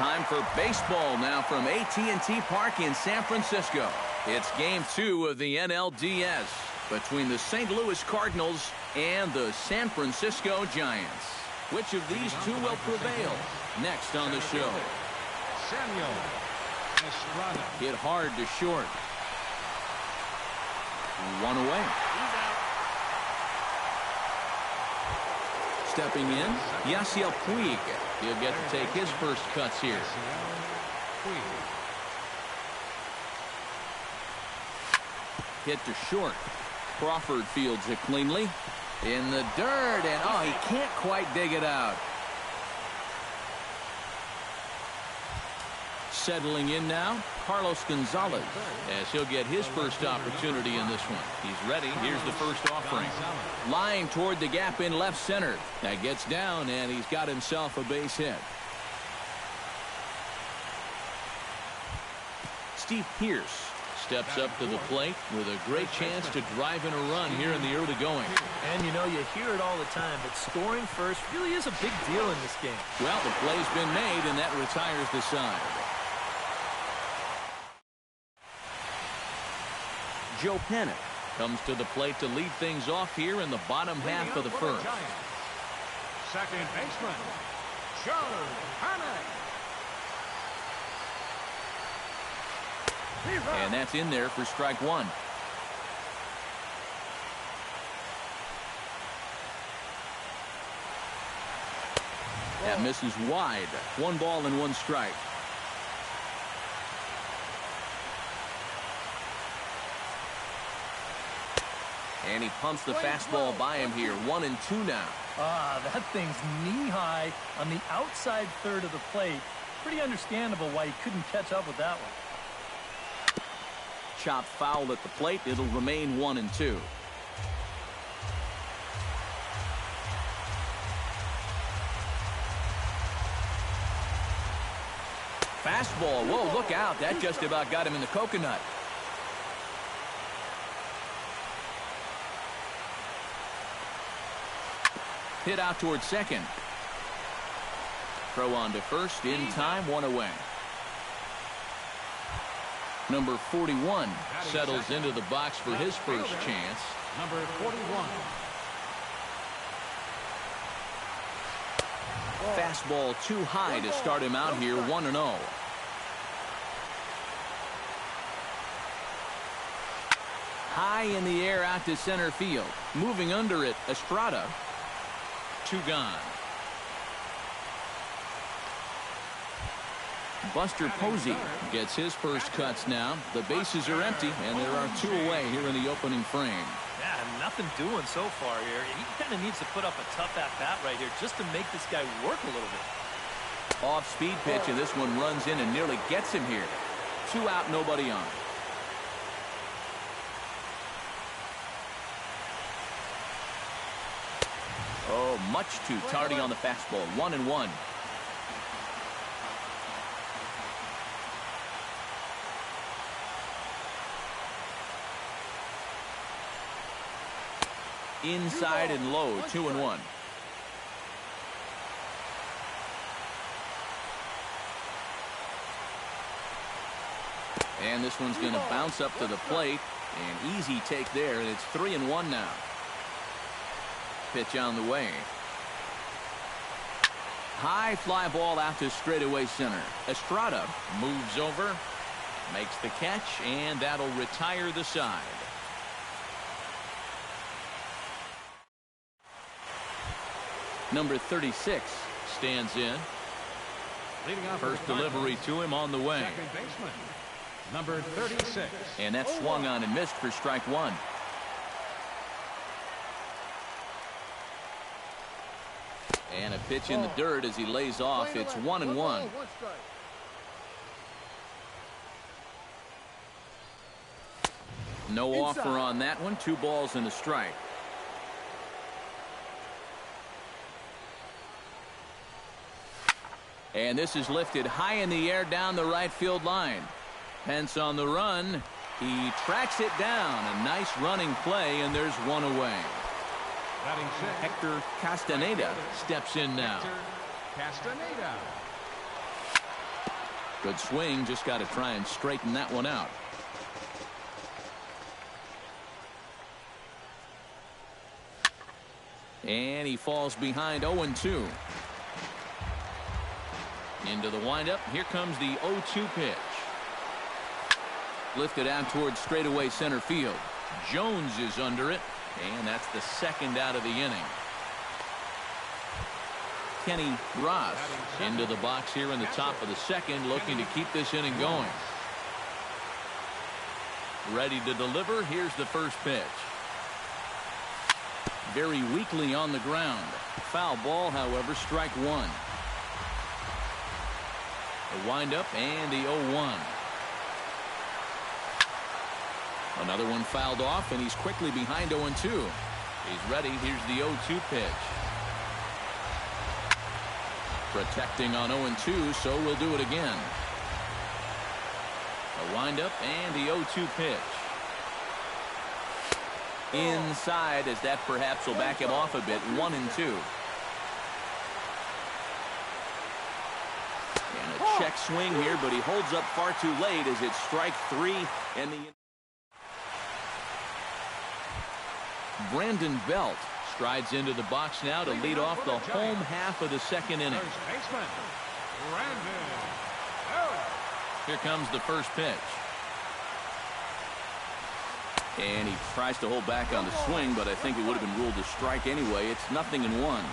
Time for baseball now from AT&T Park in San Francisco. It's Game 2 of the NLDS between the St. Louis Cardinals and the San Francisco Giants. Which of these two will prevail? Next on the show. Hit hard to short. One away. Stepping in, Yasiel Puig. He'll get to take his first cuts here. Hit to short. Crawford fields it cleanly. In the dirt, and oh, he can't quite dig it out. Settling in now, Carlos Gonzalez, as he'll get his first opportunity in this one. He's ready. Here's the first offering. Lying toward the gap in left center. That gets down, and he's got himself a base hit. Steve Pearce steps up to the plate with a great chance to drive in a run here in the early going. And, you know, you hear it all the time, but scoring first really is a big deal in this game. Well, the play's been made, and that retires the side. Joe Pennant comes to the plate to lead things off here in the bottom half of the first. Second baseman, Joe Pennant. And that's in there for strike one. That misses wide. 1 ball and 1 strike. And he pumps the fastball by him here. 1-2 now. That thing's knee-high on the outside third of the plate. Pretty understandable why he couldn't catch up with that one. Chopped foul at the plate. It'll remain 1-2. Fastball. Whoa, look out. That just about got him in the coconut. Hit out towards second. Throw on to first. In time. 1 away. Number 41 settles into the box for his first chance. Number 41. Fastball too high to start him out here. 1-0. High in the air out to center field. Moving under it, Estrada. 2 gone. Buster Posey gets his first cuts now. The bases are empty, and there are 2 away here in the opening frame. Yeah, nothing doing so far here. He kind of needs to put up a tough at-bat right here just to make this guy work a little bit. Off-speed pitch, and this one runs in and nearly gets him here. 2 out, nobody on. Oh, much too tardy on the fastball. 1-1. Inside and low. 2-1. And this one's going to bounce up to the plate. An easy take there, and it's 3-1 now. Pitch on the way. High fly ball out to straightaway center. Estrada moves over, makes the catch, and that'll retire the side. Number 36 stands in. First delivery to him on the way. Second baseman, number 36. And that swung on and missed for strike 1. And a pitch in the dirt as he lays off. It's 1-1. No offer on that one. 2 balls and a strike. And this is lifted high in the air down the right field line. Pence on the run. He tracks it down. A nice running play, and there's 1 away. Hector Castaneda steps in now. Good swing, just got to try and straighten that one out. And he falls behind 0-2. Into the windup. Here comes the 0-2 pitch. Lifted out towards straightaway center field. Jones is under it, and that's the second out of the inning. Kenny Ross into the box here in the top of the second, looking to keep this inning going. Ready to deliver. Here's the first pitch. Very weakly on the ground. Foul ball, however, strike one. The windup and the 0-1. Another one fouled off, and he's quickly behind 0-2. He's ready. Here's the 0-2 pitch. Protecting on 0-2, so we'll do it again. A windup and the 0-2 pitch. Inside, as that perhaps will back him off a bit. 1-2. And a check swing here, but he holds up far too late as it's strike three. And the Brandon Belt strides into the box now to lead off the home half of the second inning. Here comes the first pitch. And he tries to hold back on the swing, but I think it would have been ruled a strike anyway. It's 0-1.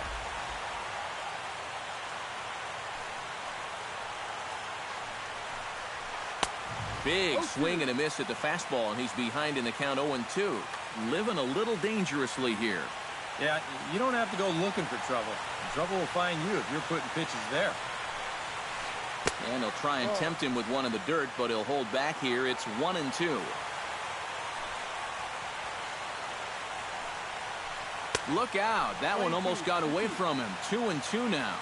Big swing and a miss at the fastball, and he's behind in the count 0-2. Living a little dangerously here. Yeah, you don't have to go looking for trouble. Trouble will find you if you're putting pitches there. And he'll try and tempt him with one in the dirt, but he'll hold back here. It's 1-2. Look out. That one almost got away from him. 2-2 now.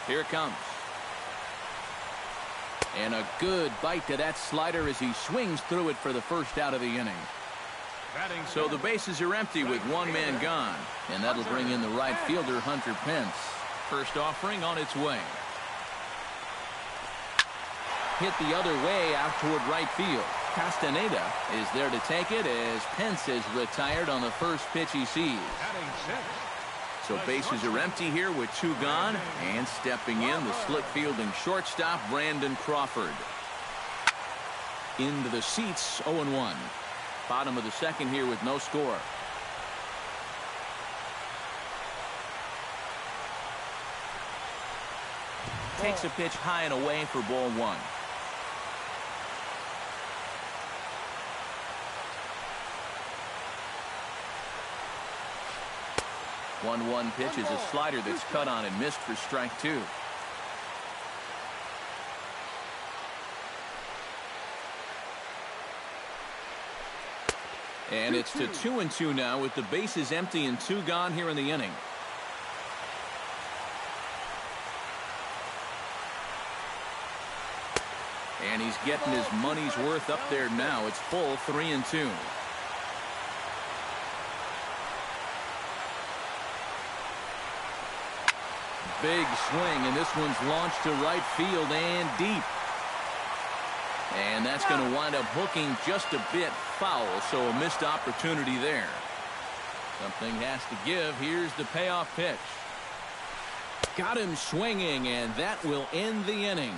Here it comes. And a good bite to that slider as he swings through it for the first out of the inning. So the bases are empty with one man gone. And that'll bring in the right fielder, Hunter Pence. First offering on its way. Hit the other way out toward right field. Castaneda is there to take it as Pence is retired on the first pitch he sees. So bases are empty here with two gone, and stepping in the slick fielding shortstop Brandon Crawford. Into the seats, 0-1. Bottom of the second here with no score. Takes a pitch high and away for ball one. One pitch is a slider that's cut on and missed for strike two. And it's to 2-2 now with the bases empty and two gone here in the inning. And he's getting his money's worth up there now. It's full 3-2. Big swing, and this one's launched to right field and deep. And that's going to wind up hooking just a bit foul, so a missed opportunity there. Something has to give. Here's the payoff pitch. Got him swinging, and that will end the inning.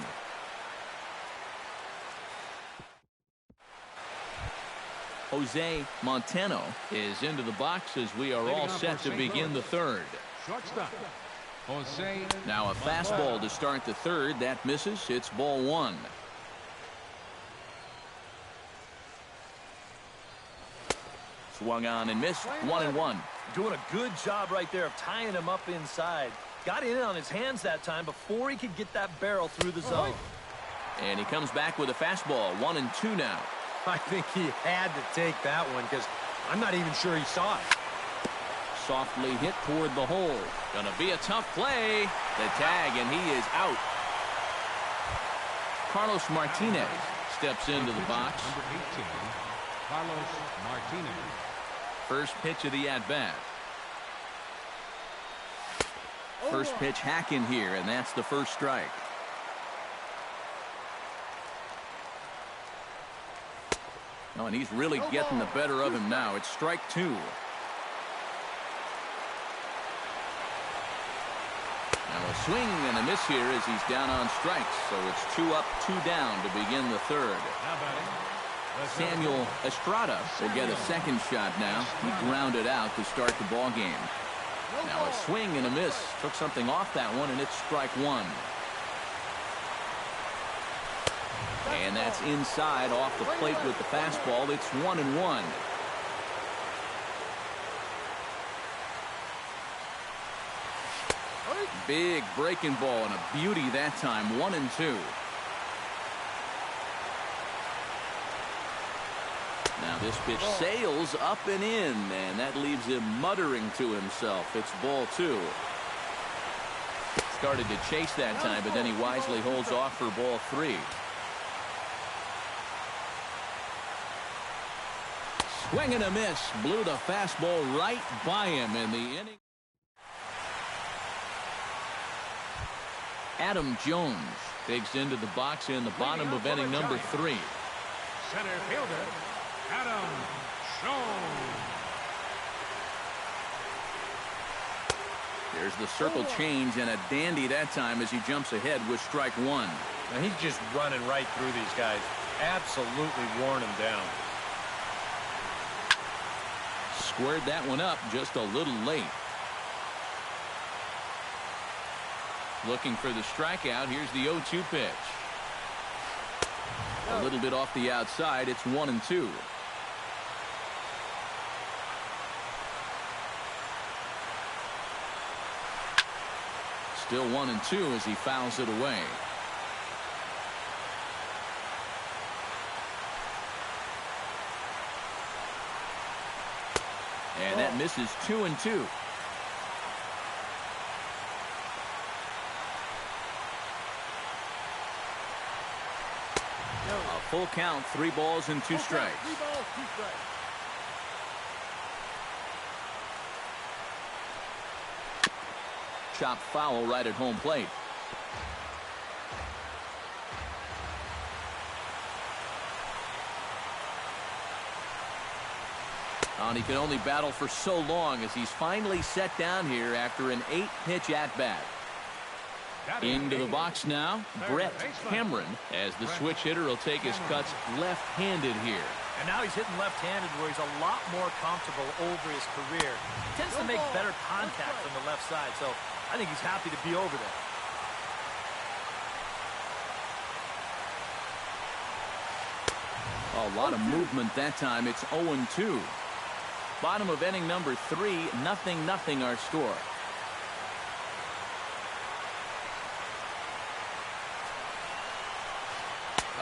Jose Montano is into the box as we are all set to begin the third. Shortstop. Jose. Now a fastball to start the third. That misses. It's ball one. Swung on and missed. 1-1. Doing a good job right there of tying him up inside. Got in on his hands that time before he could get that barrel through the zone. And he comes back with a fastball. 1-2 now. I think he had to take that one because I'm not even sure he saw it. Softly hit toward the hole. Gonna be a tough play. The tag, and he is out. Carlos Martinez steps into the box. Number 18, Carlos Martinez. First pitch of the at-bat. First pitch hacking here, and that's the first strike. Oh, and he's really getting the better of him now. It's strike two. Now a swing and a miss here as he's down on strikes. So it's 2 up, 2 down to begin the third. Samuel Estrada will get a second shot now. He grounded out to start the ball game. Now a swing and a miss. Took something off that one, and it's strike one. And that's inside off the plate with the fastball. It's 1-1. Big breaking ball and a beauty that time. 1-2. Now this pitch sails up and in, and that leaves him muttering to himself. It's ball two. Started to chase that time, but then he wisely holds off for ball three. Swing and a miss. Blew the fastball right by him in the inning. Adam Jones digs into the box in the bottom of inning number 3. Center fielder, Adam Jones. There's the circle change, and a dandy that time as he jumps ahead with strike one. Now he's just running right through these guys. Absolutely worn them down. Squared that one up just a little late. Looking for the strikeout. Here's the 0-2 pitch. A little bit off the outside. It's 1-2. Still 1-2 as he fouls it away. And that misses 2-2. A full count, 3 balls and 2 strikes. Chopped foul right at home plate. And he can only battle for so long as he's finally set down here after an 8-pitch at-bat. Into the box now, Brett Cameron, as the switch hitter will take his cuts left-handed here. And now he's hitting left-handed where he's a lot more comfortable over his career. He tends to make better contact from the left side, so I think he's happy to be over there. A lot of movement that time. It's 0-2. Bottom of inning number 3, 0-0 our score.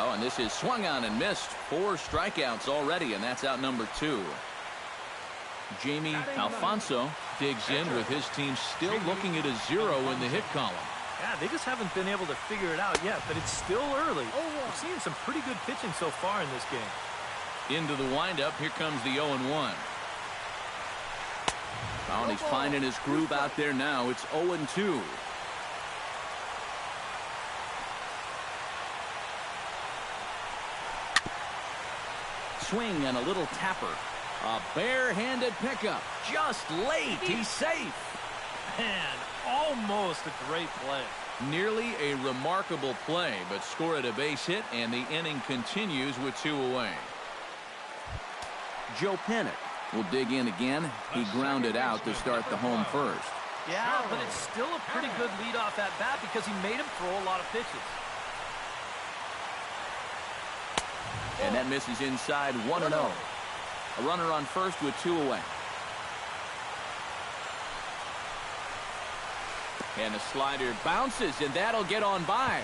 Oh, and this is swung on and missed. 4 strikeouts already, and that's out number 2. Jamie Alfonso digs in with his team still looking at a 0 in the hit column. Yeah, they just haven't been able to figure it out yet, but it's still early. We're seeing some pretty good pitching so far in this game. Into the windup, here comes the 0-1. Oh, and he's finding his groove out there now. It's 0-2. Swing and a little tapper. A barehanded pickup. Just late. He's safe. Man, almost a great play. Nearly a remarkable play, but scored a base hit, and the inning continues with 2 away. Joe Pennick will dig in again. He grounded out to start the home first. Yeah, but it's still a pretty good leadoff at bat because he made him throw a lot of pitches. And that misses inside 1-0. A runner on first with 2 away. And the slider bounces, and that'll get on by.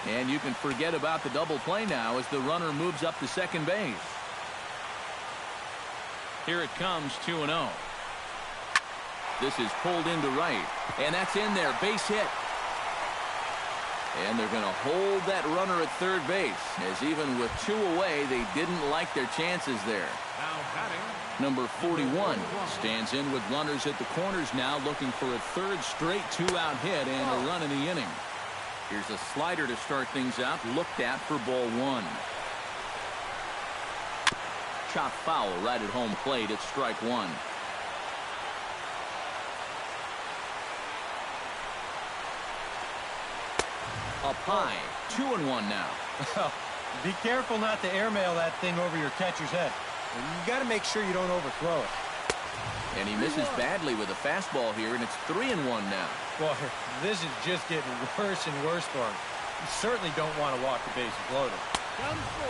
And you can forget about the double play now as the runner moves up to second base. Here it comes, 2-0. This is pulled into right, and that's in there, base hit. And they're going to hold that runner at third base, as even with 2 away, they didn't like their chances there. Now batting, Number 41 stands in with runners at the corners now, looking for a third straight two-out hit and a run in the inning. Here's a slider to start things out, looked at for ball one. Chop foul right at home plate. It's strike one. Up high, 2-1 now. Be careful not to airmail that thing over your catcher's head. You got to make sure you don't overthrow it. And he misses badly with a fastball here, and it's 3-1 now. Boy, this is just getting worse and worse for him. You certainly don't want to walk the bases loaded.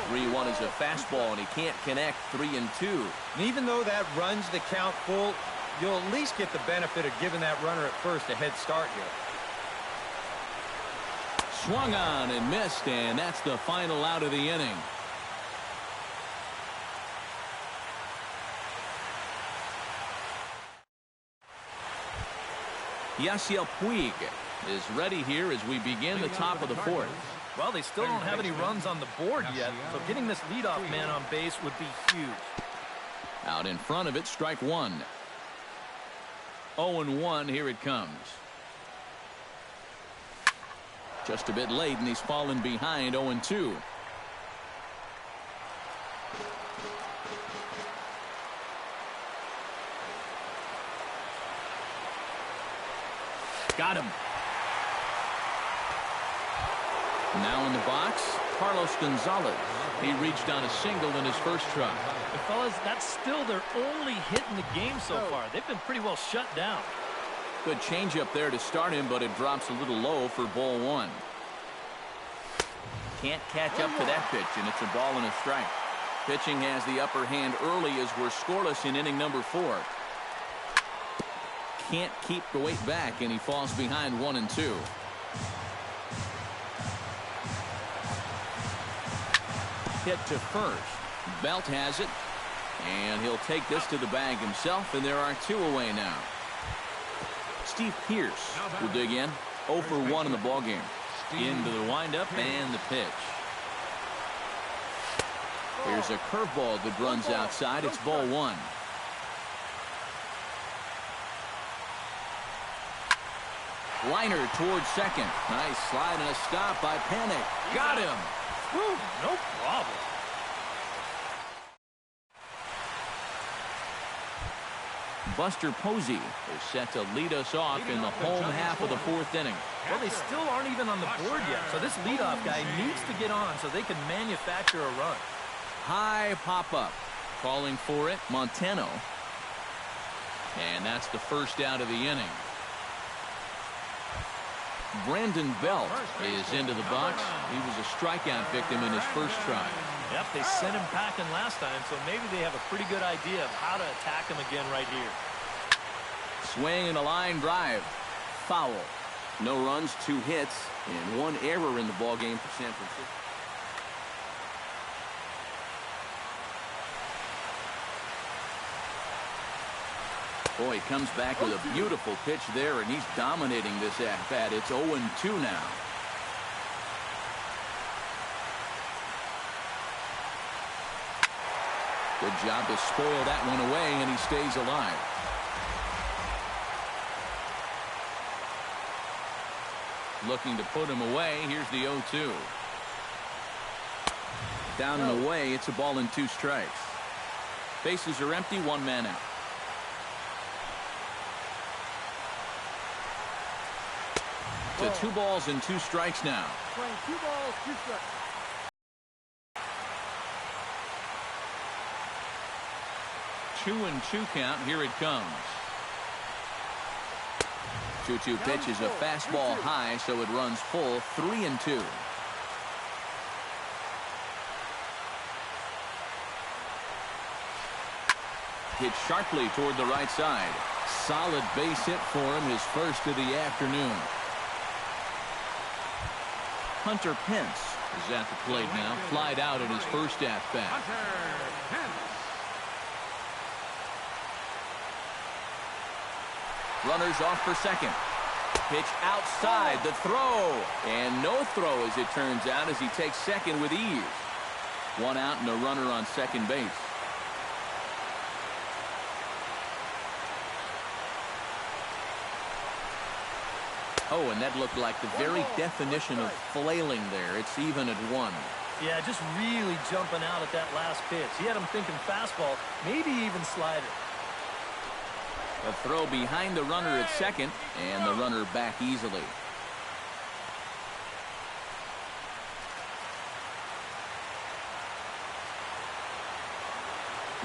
3-1 is a fastball, and he can't connect. 3-2. And even though that runs the count full, you'll at least get the benefit of giving that runner at first a head start here. Swung on and missed, and that's the final out of the inning. Yasiel Puig is ready here as we begin the top of the fourth. Well, they still don't have any runs on the board yet, so getting this leadoff man on base would be huge. Out in front of it, strike one. 0-1, here it comes. Just a bit late, and he's fallen behind. 0-2. Got him. Now in the box, Carlos Gonzalez. He reached on a single in his first try. But fellas, that's still their only hit in the game so far. They've been pretty well shut down. Good changeup there to start him, but it drops a little low for ball one. Can't catch up to that pitch, and it's a ball and a strike. Pitching has the upper hand early as we're scoreless in inning number 4. Can't keep the weight back, and he falls behind 1-2. Hit to first. Belt has it, and he'll take this to the bag himself, and there are 2 away now. Steve Pearce will dig in. 0 for 1 in the ballgame. Into the windup and the pitch. Here's a curveball that runs outside. It's ball one. Liner towards second. Nice slide and a stop by Panic. Got him. Woo, no problem. Buster Posey is set to lead us off in the home half of the 4th inning. Well, they still aren't even on the board yet, so this leadoff guy needs to get on so they can manufacture a run. High pop-up. Calling for it, Montano. And that's the first out of the inning. Brandon Belt is into the box. He was a strikeout victim in his first try. Yep, they sent him packing last time, so maybe they have a pretty good idea of how to attack him again right here. Swing and a line drive. Foul. No runs, 2 hits, and 1 error in the ballgame for San Francisco. Boy, he comes back with a beautiful pitch there, and he's dominating this at-bat. It's 0-2 now. Good job to spoil that one away, and he stays alive. Looking to put him away. Here's the 0-2. Down and away. It's a ball and 2 strikes. Bases are empty. 1 man out. To 2 balls and 2 strikes now. 2 balls, 2 strikes. 2-2 count. Here it comes. 2-2 pitch is a fastball high, so it runs full. 3-2. Hit sharply toward the right side. Solid base hit for him, his first of the afternoon. Hunter Pence is at the plate now. Flied out in his first at-bat. Runners off for second. Pitch outside the throw. And no throw, as it turns out, as he takes second with ease. 1 out and a runner on second base. Oh, and that looked like the very definition of flailing there. It's even at 1. Yeah, just really jumping out at that last pitch. He had him thinking fastball, maybe even slider. A throw behind the runner at second, and the runner back easily.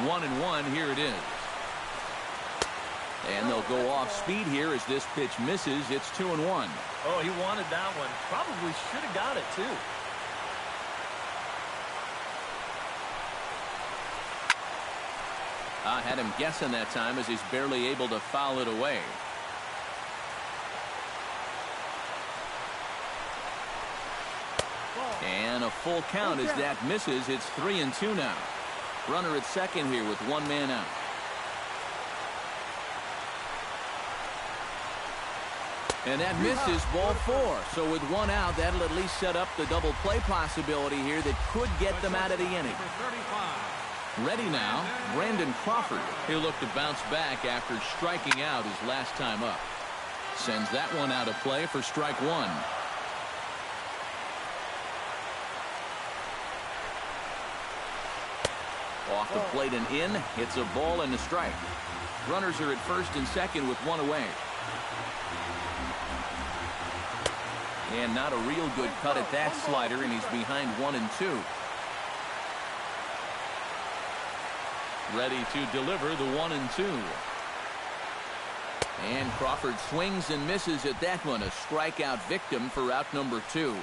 One and one, here it is. And they'll go off speed here as this pitch misses. It's 2-1. Oh, he wanted that one. Probably should have got it, too. I had him guessing that time as he's barely able to foul it away. And a full count as that misses. It's 3-2 now. Runner at second here with one man out. And that misses, ball 4. So with one out, that'll at least set up the double play possibility here that could get them out of the inning. Ready now, Brandon Crawford. He'll look to bounce back after striking out his last time up. Sends that one out of play for strike 1. Off the plate and in. It's a ball and a strike. Runners are at first and second with one away. And not a real good cut at that slider, and he's behind 1-2. Ready to deliver the 1-2. And Crawford swings and misses at that one. A strikeout victim for out number 2.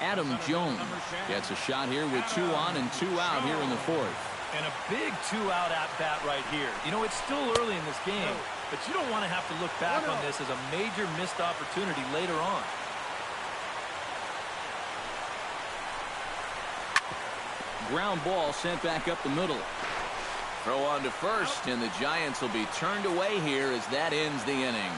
Adam Jones gets a shot here with 2 on and 2 out here in the 4th. And a big 2-out at-bat right here. You know, it's still early in this game, but you don't want to have to look back on this as a major missed opportunity later on. Ground ball sent back up the middle. Throw on to first, and the Giants will be turned away here as that ends the inning.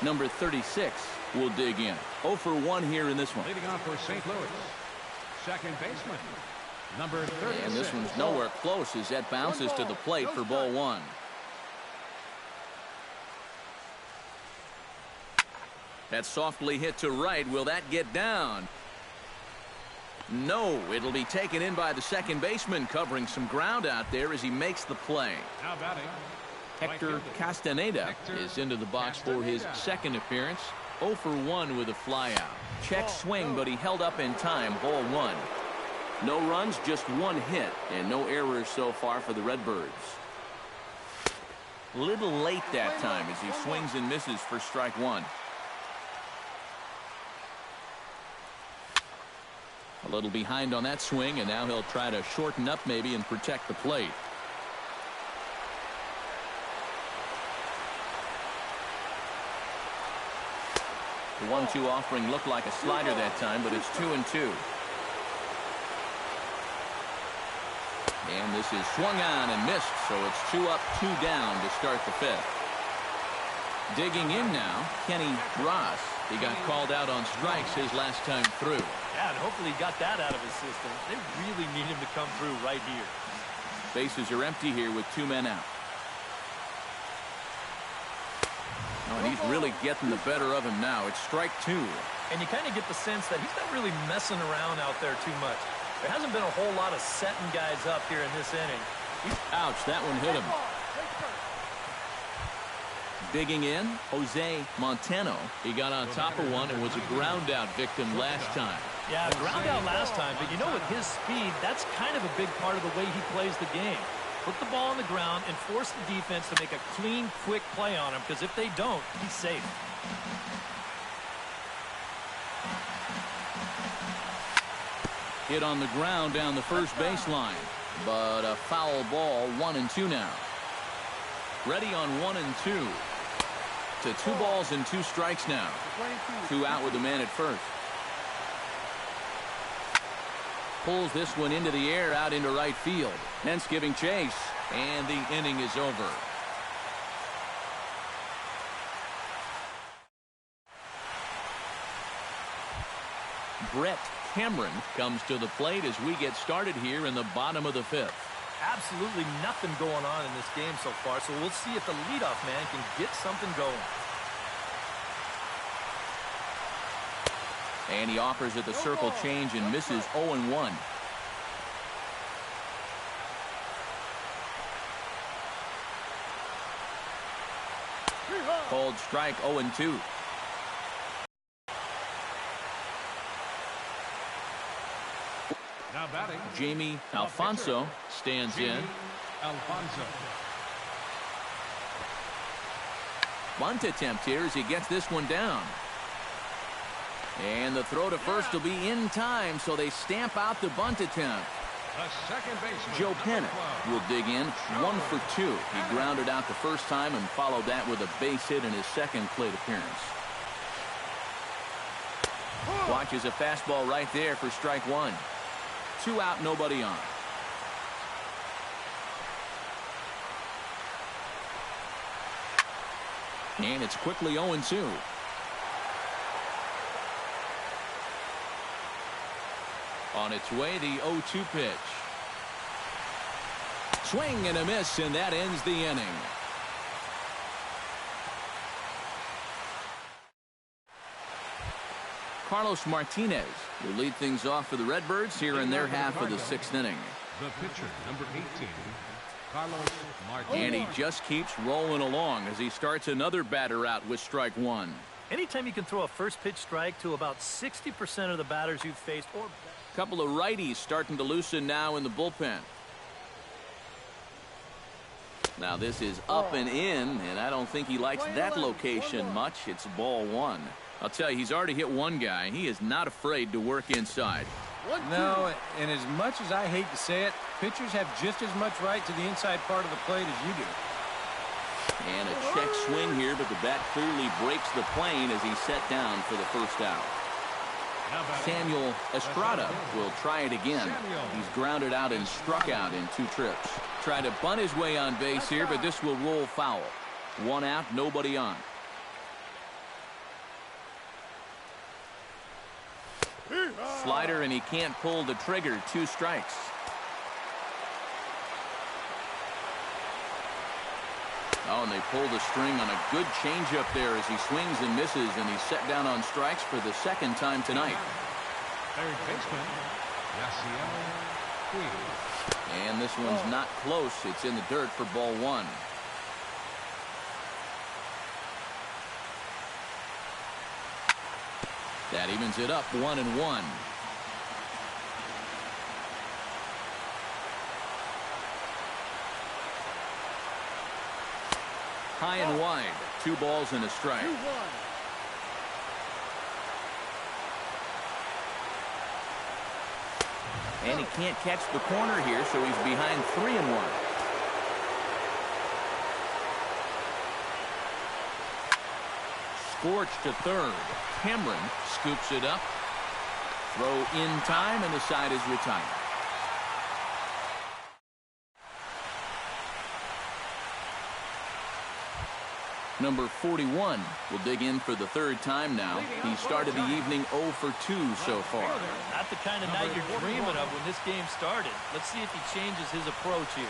Number 36 will dig in. 0 for 1 here in this one. Leading off for St. Louis, second baseman, number 36. And this one's nowhere close as that bounces to the plate for ball 1. That's softly hit to right. Will that get down? No, it'll be taken in by the second baseman, covering some ground out there as he makes the play. Now batting, Hector Castaneda is into the box for his second appearance. 0 for 1 with a flyout. Check swing, but he held up in time. Ball 1. No runs, just 1 hit, and no errors so far for the Redbirds. Little late that time as he swings and misses for strike 1. A little behind on that swing, and now he'll try to shorten up maybe and protect the plate. The 1-2 offering looked like a slider that time, but it's 2-2. And this is swung on and missed, so it's 2 up, 2 down to start the 5th. Digging in now, Kenny Ross. He got called out on strikes his last time through. Yeah, and hopefully he got that out of his system. They really need him to come through right here. Bases are empty here with 2 men out. Oh, and he's really getting the better of him now. It's strike 2. And you kind of get the sense that he's not really messing around out there too much. There hasn't been a whole lot of setting guys up here in this inning. Ouch, that one hit him. Digging in, Jose Montano. He got on top of one and was a ground out victim last time. Yeah, ground out last time, but you know, with his speed, that's kind of a big part of the way he plays the game. Put the ball on the ground and force the defense to make a clean, quick play on him, because if they don't, he's safe. Hit on the ground down the first baseline, but a foul ball. 1-2 now. Ready on 1-2. To 2 balls and 2 strikes now. 2 out with the man at first. Pulls this one into the air out into right field. Hence giving chase, and the inning is over. Brett Cameron comes to the plate as we get started here in the bottom of the 5th. Absolutely nothing going on in this game so far, so we'll see if the leadoff man can get something going. And he offers it the circle change and misses 0-1. Called strike 0-2. Now batting, Jamie Alfonso stands in. Alfonso. Bunt attempt here as he gets this one down. And the throw to first will be in time, so they stamp out the bunt attempt. The second baseman, Joe Pennant will dig in 1 for 2. He grounded out the first time and followed that with a base hit in his second plate appearance. Watches a fastball right there for strike 1. 2 out, nobody on. And it's quickly 0-2. On its way, the 0-2 pitch. Swing and a miss, and that ends the inning. Carlos Martinez will lead things off for the Redbirds here in their half of the 6th inning. The pitcher, number 18, Carlos Martinez. And he just keeps rolling along as he starts another batter out with strike 1. Anytime you can throw a first pitch strike to about 60% of the batters you've faced, or Couple of righties starting to loosen now in the bullpen. Now this is up and in, and I don't think he likes that location much. It's ball 1. I'll tell you, he's already hit one guy. He is not afraid to work inside. No, and as much as I hate to say it, pitchers have just as much right to the inside part of the plate as you do. And a check swing here, but the bat clearly breaks the plane as he's set down for the first out. Samuel Estrada will try it again. He's grounded out and struck out in 2 trips. Tried to bunt his way on base here, but this will roll foul. 1 out, nobody on. Slider, and he can't pull the trigger. 2 strikes. Oh, and they pull the string on a good changeup there as he swings and misses, and he's set down on strikes for the 2nd time tonight. Third baseman, Yasiel Puig. And this one's not close. It's in the dirt for ball 1. That evens it up 1-1. High and wide. 2 balls and a strike. 2-1. And he can't catch the corner here, so he's behind 3-1. Scorched to third. Cameron scoops it up. Throw in time, and the side is retired. Number 41 will dig in for the 3rd time now. He started the evening 0 for 2 so far. not the kind of night you're dreaming of when this game started. Let's see if he changes his approach here.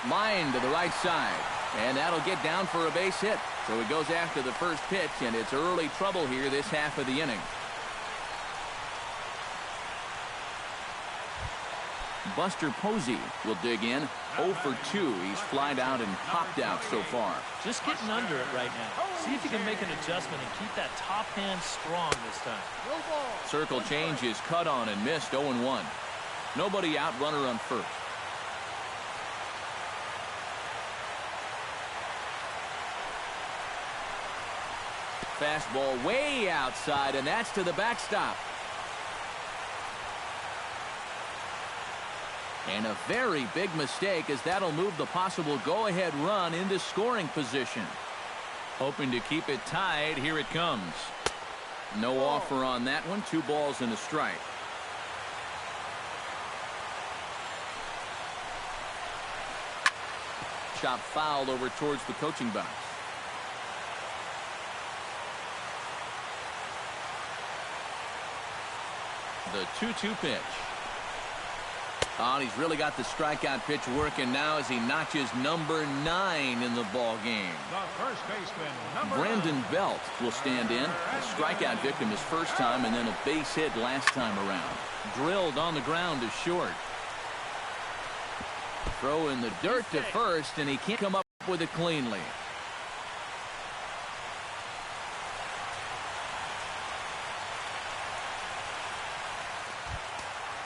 Line to the right side, and that'll get down for a base hit. So he goes after the first pitch, and it's early trouble here this half of the inning. Buster Posey will dig in. 0 for 2. He's flied out and popped out so far. Just getting under it right now. See if you can make an adjustment and keep that top hand strong this time. Circle change is cut on and missed. 0-1. Nobody out, runner on first. Fastball way outside, and that's to the backstop. And a very big mistake, as that'll move the possible go-ahead run into scoring position. Hoping to keep it tied. Here it comes. No offer on that one. 2 balls and a strike. Chop foul over towards the coaching box. The 2-2 pitch. Oh, and he's really got the strikeout pitch working now as he notches number 9 in the ball game. The first baseman, number Brandon 9. Belt will stand in. A strikeout victim his first time and then a base hit last time around. Drilled on the ground to short. Throw in the dirt to first, and he can't come up with it cleanly.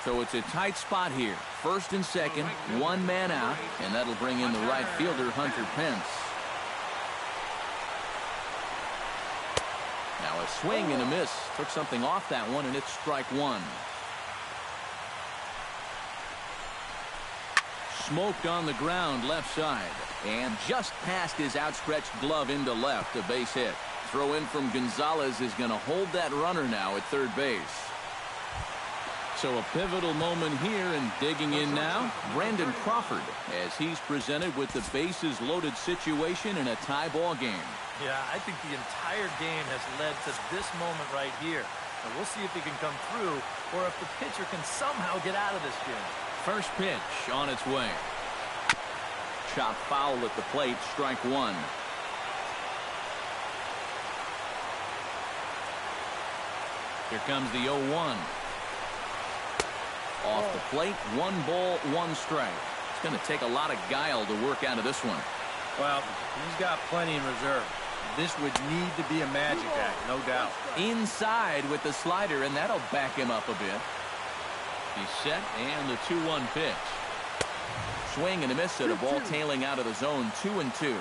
So it's a tight spot here. First and second, one man out, and that'll bring in the right fielder, Hunter Pence. Now a swing and a miss. Took something off that one, and it's strike one. Smoked on the ground left side, and just past his outstretched glove into left, a base hit. Throw in from Gonzalez is going to hold that runner now at third base. So a pivotal moment here, and digging in now, Brandon Crawford, as he's presented with the bases loaded situation in a tie ball game. Yeah, I think the entire game has led to this moment right here. And we'll see if he can come through, or if the pitcher can somehow get out of this game. First pitch on its way. Chop foul at the plate, strike one. Here comes the 0-1. Off the plate, 1 ball, 1 strike. It's going to take a lot of guile to work out of this one. Well, he's got plenty in reserve. This would need to be a magic act, no doubt. Inside with the slider, and that'll back him up a bit. He's set, and the 2-1 pitch. Swing and a miss at a ball tailing out of the zone, 2-2.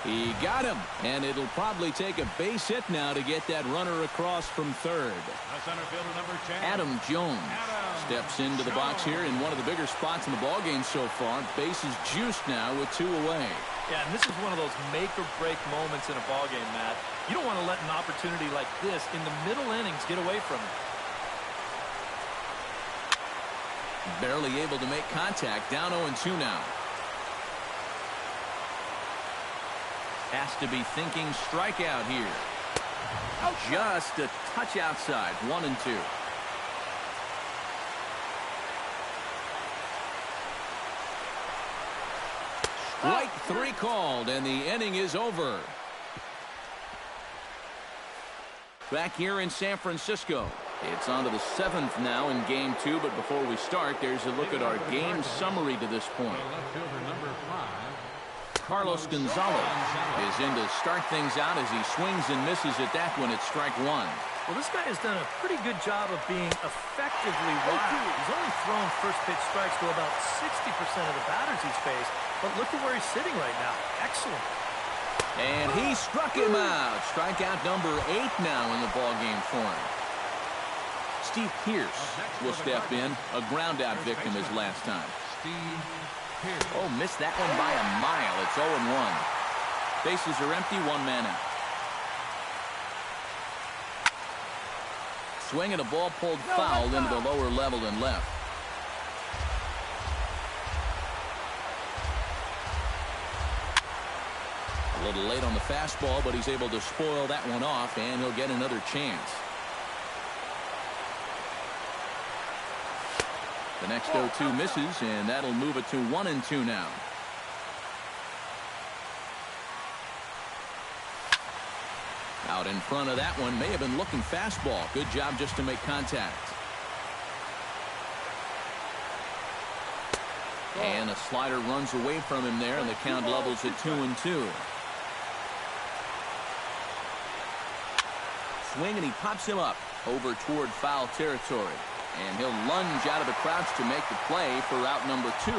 He got him, and it'll probably take a base hit now to get that runner across from third. The center fielder, number 10. Adam Jones steps into the box here in one of the bigger spots in the ballgame so far. Bases juiced now with 2 away. Yeah, and this is one of those make-or-break moments in a ballgame, Matt. You don't want to let an opportunity like this in the middle innings get away from you. Barely able to make contact. Down 0-2 now. Has to be thinking strikeout here. Just a touch outside. 1-2. Strike 3 called, and the inning is over. Back here in San Francisco. It's on to the 7th now in Game 2, but before we start, there's a look at our game summary to this point. Left fielder, number 5. Carlos Gonzalez is in to start things out as he swings and misses at that one at strike 1. Well, this guy has done a pretty good job of being effectively wild. He's only thrown first pitch strikes to about 60% of the batters he's faced, but look at where he's sitting right now. Excellent. And he struck him out. Strikeout number 8 now in the ballgame for him. Steve Pearce will step in. A ground-out victim his last time. Oh, missed that one by a mile. It's 0-1. Bases are empty, 1 man out. Swing and a ball pulled foul into the lower level and left. A little late on the fastball, but he's able to spoil that one off, and he'll get another chance. The next 0-2 misses, and that'll move it to 1-2 now. Out in front of that one, may have been looking fastball. Good job just to make contact. And a slider runs away from him there, and the count levels at 2-2. Swing, and he pops him up over toward foul territory. And he'll lunge out of the crouch to make the play for out number 2.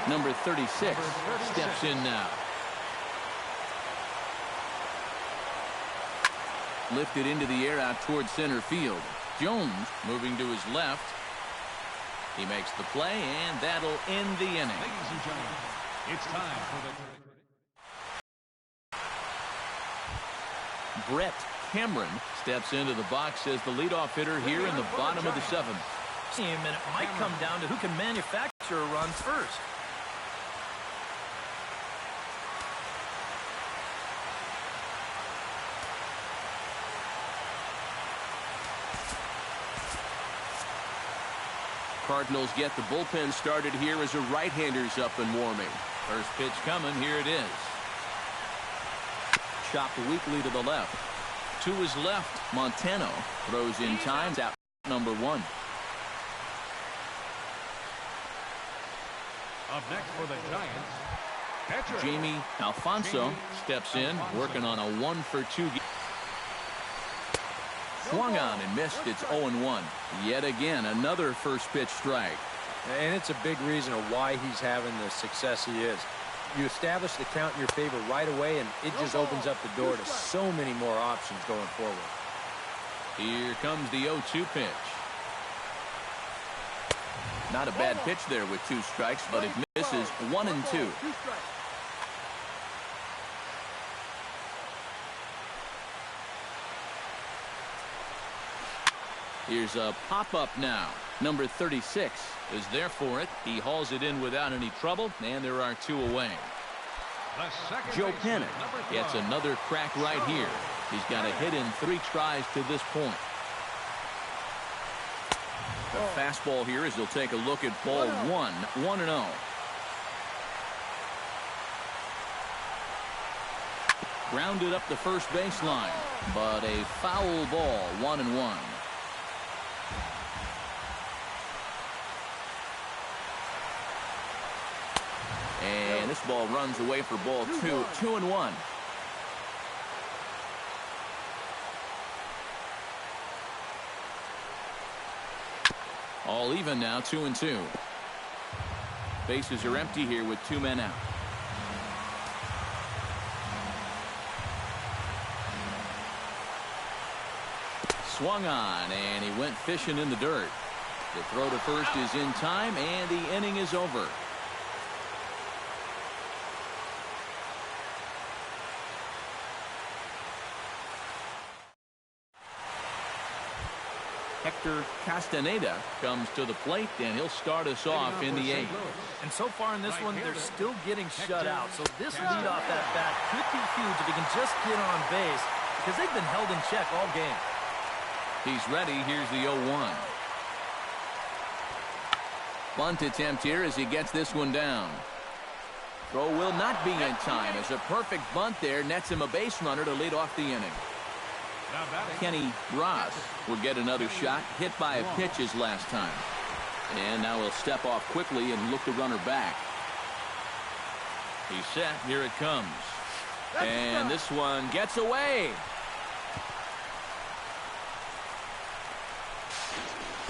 Number 36 steps in now. Lifted into the air out toward center field. Jones moving to his left. He makes the play, and that'll end the inning. Ladies and gentlemen, it's time for the... Brett Cameron steps into the box as the leadoff hitter here in the bottom of the 7th. And it might come down to who can manufacture a run first. Cardinals get the bullpen started here as a right-hander's up and warming. First pitch coming. Here it is. Chopped weakly to the left. To his left, Montano throws in time. Out number 1. Up next for the Giants, catcher Jamie Alfonso steps in, working on a 1-for-2. Swung on and missed. It's 0-1. Yet again, another first pitch strike. And it's a big reason of why he's having the success he is. You establish the count in your favor right away, and it just opens up the door to so many more options going forward. Here comes the 0-2 pitch. Not a bad pitch there with 2 strikes, but it misses 1-2. Here's a pop-up now. Number 36 is there for it. He hauls it in without any trouble, and there are 2 away. Joe Pennick gets another crack right here. He's got a hit in 3 tries to this point. The fastball here as he'll take a look at ball 1, 1-0. Grounded up the first baseline, but a foul ball, 1-1. And this ball runs away for ball 2, 2-1. All even now, 2-2. Bases are empty here with 2 men out. Swung on, and he went fishing in the dirt. The throw to first is in time, and the inning is over. Hector Castaneda comes to the plate, and he'll start us off in the 8th. And so far in this one, they're still getting shut out. So this leadoff at bat could be huge if he can just get on base, because they've been held in check all game. He's ready. Here's the 0-1. Bunt attempt here as he gets this one down. Throw will not be in time as a perfect bunt there nets him a base runner to lead off the inning. Kenny Ross will get another shot, hit by a pitch his last time. And now he'll step off quickly and look the runner back. He's set. Here it comes. And this one gets away.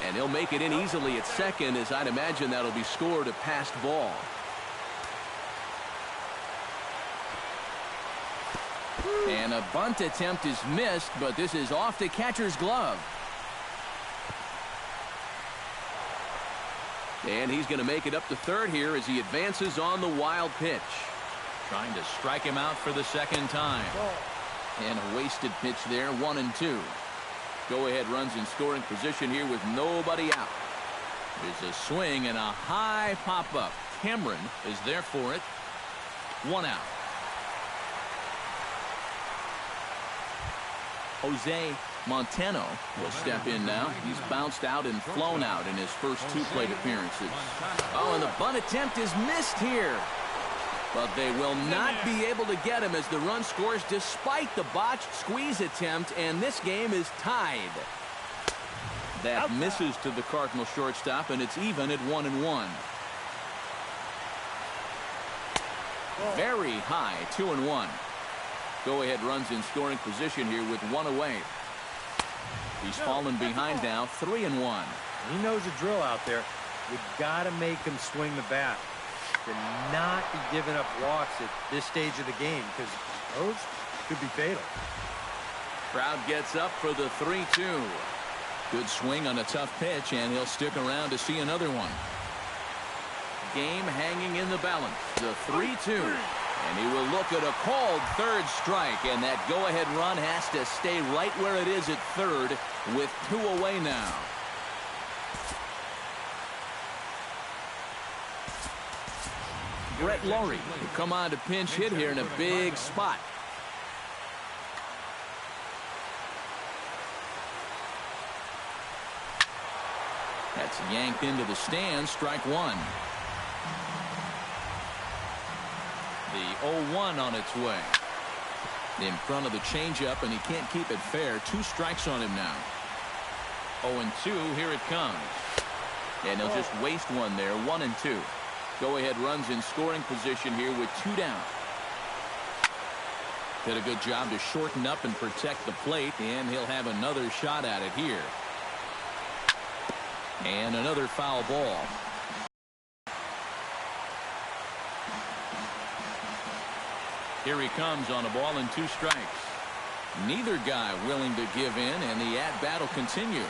And he'll make it in easily at second, as I'd imagine that'll be scored a passed ball. And a bunt attempt is missed, but this is off the catcher's glove. And he's going to make it up to third here as he advances on the wild pitch. Trying to strike him out for the second time. And a wasted pitch there, 1-2. Go-ahead runs in scoring position here with nobody out. There's a swing and a high pop-up. Cameron is there for it. 1 out. Jose Montano will step in now. He's bounced out and flown out in his first 2 plate appearances. Oh, and the bunt attempt is missed here. But they will not be able to get him as the run scores despite the botched squeeze attempt, and this game is tied. That misses to the Cardinal shortstop, and it's even at 1-1. Very high, 2-1. Go-ahead runs in scoring position here with 1 away. He's fallen behind now, 3-1. He knows the drill out there. You've got to make him swing the bat. To not be giving up walks at this stage of the game, because those could be fatal. Crowd gets up for the 3-2. Good swing on a tough pitch, and he'll stick around to see another one. Game hanging in the balance. The 3-2. And he will look at a called third strike, and that go-ahead run has to stay right where it is at third with 2 away now. Brett Laurie will come on to pinch hit here in a big spot. That That's yanked into the stands. Strike one. The 0-1 on its way. In front of the changeup, and he can't keep it fair. 2 strikes on him now. 0-2. Here it comes. And he'll just waste one there. 1-2. Go-ahead runs in scoring position here with 2 down. Did a good job to shorten up and protect the plate, and he'll have another shot at it here. And another foul ball. Here he comes on a ball and 2 strikes. Neither guy willing to give in, and the at-bat will continue.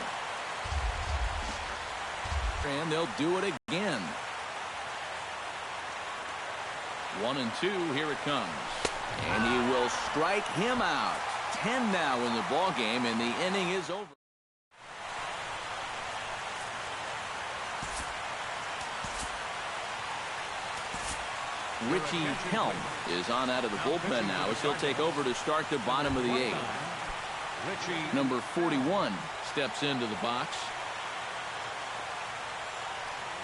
And they'll do it again. 1-2. Here it comes. And he will strike him out. 10 now in the ball game, and the inning is over. Richie Helm is on out of the bullpen now as he'll take over to start the bottom of the 8th. Number 41 steps into the box.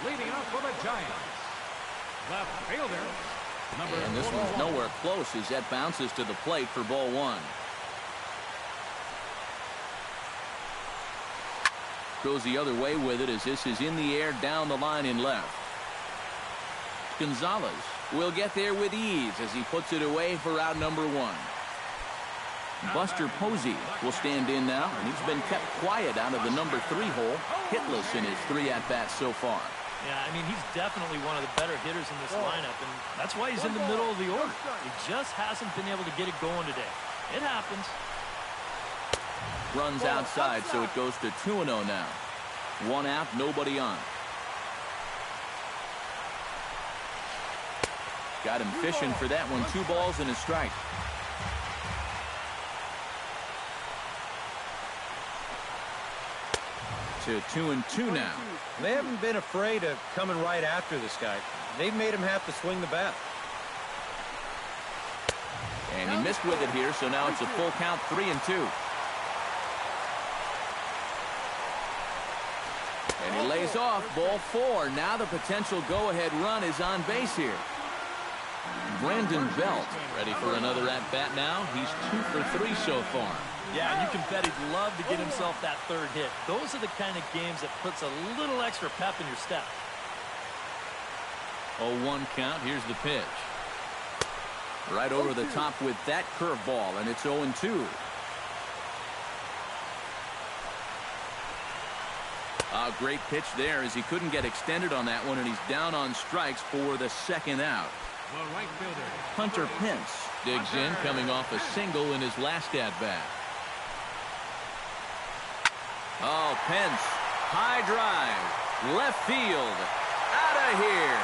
Leading off for the Giants, left fielder, and this one's nowhere close as that bounces to the plate for ball 1. Goes the other way with it as this is in the air down the line in left. Gonzalez will get there with ease as he puts it away for out number 1. Buster Posey will stand in now, and he's been kept quiet out of the number 3 hole, hitless in his 3 at-bats so far. Yeah, I mean, he's definitely one of the better hitters in this lineup, and that's why he's in the middle of the order. He just hasn't been able to get it going today. It happens. Runs outside, so it goes to 2-0 now. 1 out, nobody on. Got him fishing for that one. 2 balls and a strike. To 2-2 now. They haven't been afraid of coming right after this guy. They've made him have to swing the bat. And he missed with it here, so now it's a full count. 3-2. And he lays off ball 4. Now the potential go-ahead run is on base here. Brandon Belt ready for another at-bat now. He's 2 for 3 so far. Yeah, and you can bet he'd love to get himself that 3rd hit. Those are the kind of games that puts a little extra pep in your step. 0-1 count. Here's the pitch. Right over the top with that curveball, and it's 0-2. A great pitch there as he couldn't get extended on that one, and he's down on strikes for the 2nd out. the right fielder, Hunter Pence digs in, coming off a single in his last at-bat. Oh, Pence, high drive, left field, out of here.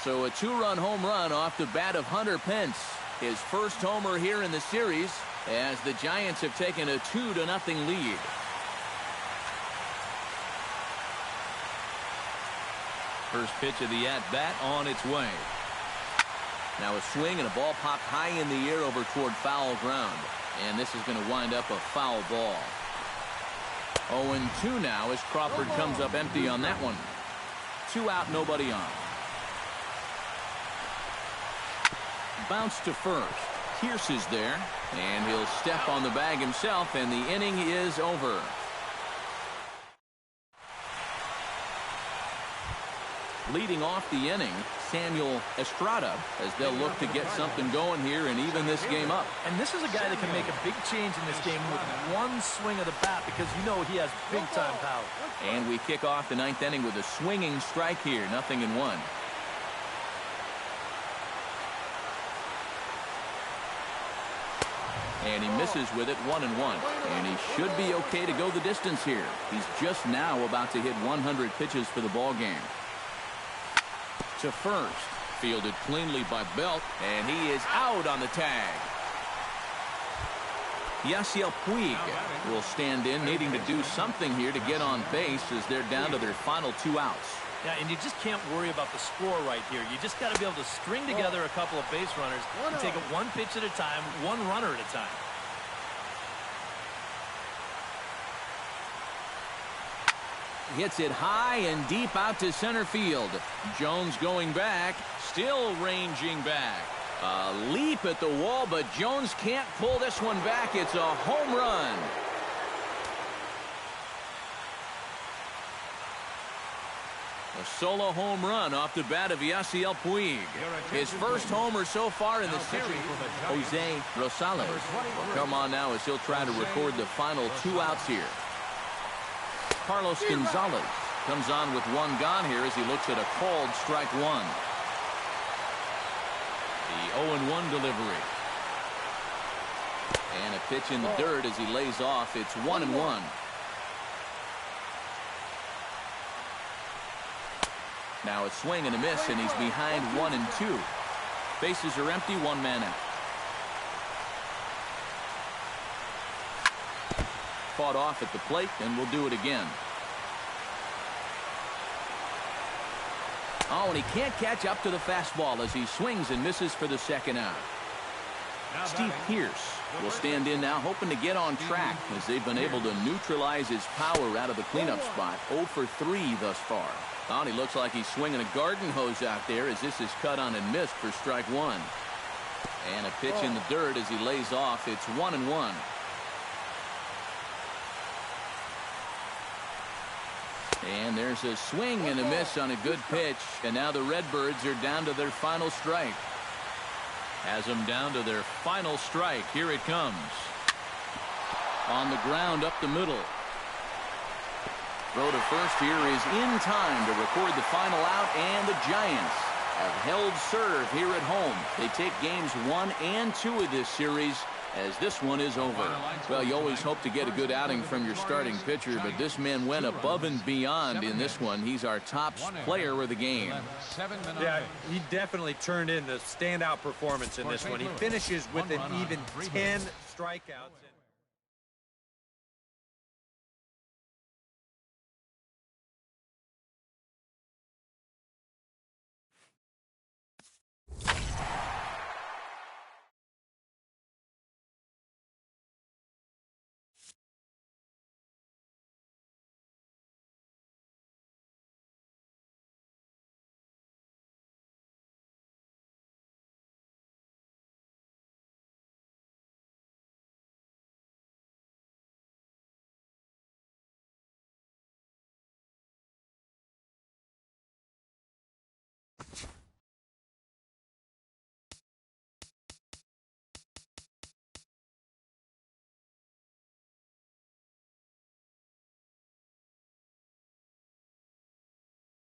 So a 2-run home run off the bat of Hunter Pence. His first homer here in the series as the Giants have taken a 2-0 lead. First pitch of the at-bat on its way. Now a swing and a ball popped high in the air over toward foul ground. And this is going to wind up a foul ball. 0-2 now as Crawford comes up empty on that one. 2 out, nobody on. Bounce to first. Pierce is there, and he'll step on the bag himself, and the inning is over. Leading off the inning, Samuel Estrada, as they'll look to get something going here and even this game up. And this is a guy that can make a big change in this game with one swing of the bat, because you know he has big-time power. And we kick off the 9th inning with a swinging strike here, 0-1. And he misses with it, 1-1. And he should be okay to go the distance here. He's just now about to hit 100 pitches for the ball game. To first, fielded cleanly by Belt, and he is out on the tag. Yasiel Puig will stand in, needing to do something here to get on base as they're down to their final 2 outs. Yeah, and you just can't worry about the score right here. You just got to be able to string together a couple of base runners and take it one pitch at a time, one runner at a time. hits it high and deep out to center field. Jones going back, still ranging back. A leap at the wall, but Jones can't pull this one back. It's a home run. A solo home run off the bat of Yasiel Puig. His first homer so far in the series. Jose Rosales will come on now as he'll try to record the final 2 outs here. Carlos Gonzalez comes on with 1 gone here as he looks at a called strike 1. The 0-1 delivery. And a pitch in the dirt as he lays off. It's 1-1. Now a swing and a miss, and he's behind 1-2. Bases are empty, 1 man out. Fought off at the plate, and we'll do it again. Oh, and he can't catch up to the fastball as he swings and misses for the 2nd out. Steve Pearce will stand in now, hoping to get on track as they've been able to neutralize his power out of the cleanup spot. 0 for 3 thus far. Oh, and he looks like he's swinging a garden hose out there as this is cut on and missed for strike 1. And a pitch in the dirt as he lays off. It's 1-1. And there's a swing and a miss on a good pitch. And now the Redbirds are down to their final strike. Has them down to their final strike. Here it comes. On the ground up the middle. Throw to first here is in time to record the final out, and the Giants have held serve here at home. They take games 1 and 2 of this series as this one is over. Well, you always hope to get a good outing from your starting pitcher, but this man went above and beyond in this one. He's our top player of the game. Yeah, he definitely turned in the standout performance in this one. He finishes with an even 10 strikeouts.